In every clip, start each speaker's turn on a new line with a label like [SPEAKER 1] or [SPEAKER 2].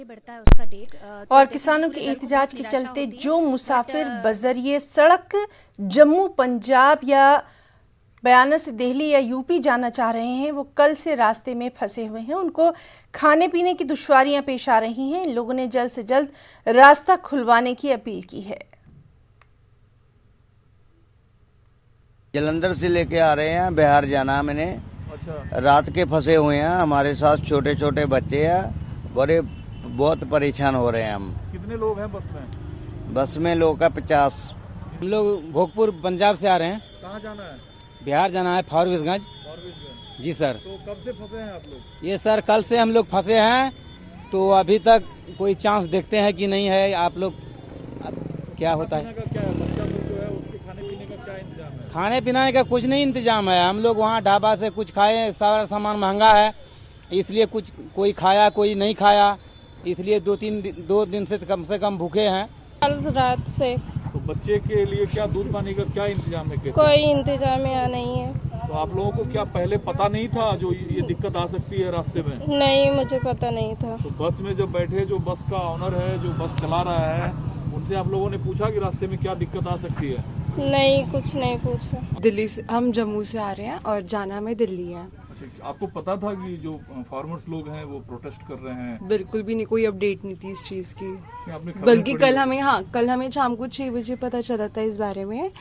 [SPEAKER 1] बढ़ता है उसका डेट।
[SPEAKER 2] और किसानों के एहतजाज के चलते जो मुसाफिर बजरिए सड़क जम्मू पंजाब या बयाना से दिल्ली या यूपी जाना चाह रहे हैं वो कल से रास्ते में फंसे हुए हैं। उनको खाने पीने की दुश्वारियां पेश आ रही हैं। लोगों ने जल्द से जल्द रास्ता खुलवाने की अपील की है।
[SPEAKER 3] जलंधर से लेके आ रहे हैं, बिहार जाना है मैंने।
[SPEAKER 4] अच्छा।
[SPEAKER 3] रात के फंसे हुए हैं, हमारे साथ छोटे छोटे बच्चे हैं, बहुत परेशान हो रहे हैं हम।
[SPEAKER 4] कितने लोग हैं बस में?
[SPEAKER 3] बस में लोग का 50।
[SPEAKER 5] हम लोग भोगपुर पंजाब से आ रहे हैं।
[SPEAKER 4] कहाँ जाना है?
[SPEAKER 5] बिहार जाना है, फारबिसगंज।
[SPEAKER 4] फारबिसगंज।
[SPEAKER 5] जी सर।
[SPEAKER 4] तो कब से फंसे हैं आप लोग?
[SPEAKER 5] ये सर कल से हम लोग फंसे हैं, तो अभी तक कोई चांस देखते हैं कि नहीं है। आप लोग क्या होता है?
[SPEAKER 4] का क्या है? बच्चा लोग जो है उसके खाने पीने का क्या इंतजाम है?
[SPEAKER 5] खाने पीने का कुछ नहीं इंतजाम है। हम लोग वहाँ ढाबा से कुछ खाए, सारा सामान महंगा है, इसलिए कुछ कोई खाया कोई नहीं खाया, इसलिए दो दिन से कम भूखे हैं।
[SPEAKER 6] कल रात से।
[SPEAKER 4] तो बच्चे के लिए क्या दूध पानी का क्या इंतजाम है? कैसे?
[SPEAKER 6] कोई इंतजाम यहाँ नहीं है।
[SPEAKER 4] तो आप लोगों को क्या पहले पता नहीं था जो ये दिक्कत आ सकती है रास्ते में?
[SPEAKER 6] नहीं, मुझे पता नहीं था।
[SPEAKER 4] तो बस में जब बैठे, जो बस का ऑनर है, जो बस चला रहा है, उनसे आप लोगों ने पूछा कि रास्ते में क्या दिक्कत आ सकती है?
[SPEAKER 6] नहीं, कुछ नहीं पूछा।
[SPEAKER 7] दिल्ली से, हम जम्मू से आ रहे हैं और जाना में दिल्ली है।
[SPEAKER 4] अच्छा, आपको पता था कि जो फार्मर्स लोग हैं वो प्रोटेस्ट कर रहे हैं?
[SPEAKER 7] बिल्कुल भी नहीं, कोई अपडेट नहीं थी इस चीज की।
[SPEAKER 4] क्या आपने खबर
[SPEAKER 7] बल्कि
[SPEAKER 4] पढ़ी?
[SPEAKER 7] कल हमें शाम को 6 बजे पता चला था इस बारे में।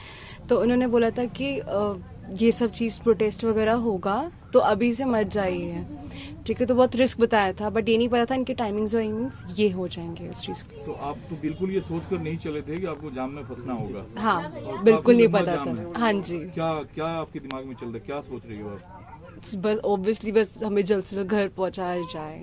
[SPEAKER 7] तो उन्होंने बोला था कि ये सब चीज प्रोटेस्ट वगैरह होगा, तो अभी से मत जाइए। ठीक है, तो बहुत रिस्क बताया था, बट ये नहीं पता था इनके टाइमिंग्स ये हो जाएंगे उस चीज के।
[SPEAKER 4] तो आप तो बिल्कुल ये सोचकर नहीं चले थे कि आपको जाम में फंसना होगा?
[SPEAKER 7] हाँ, बिल्कुल नहीं पता था। हाँ जी।
[SPEAKER 4] क्या क्या आपके दिमाग में चल रहा है? क्या सोच रही हो आप?
[SPEAKER 7] बस ऑब्वियसली बस हमें जल्द से जल्द घर पहुंचाया जाए।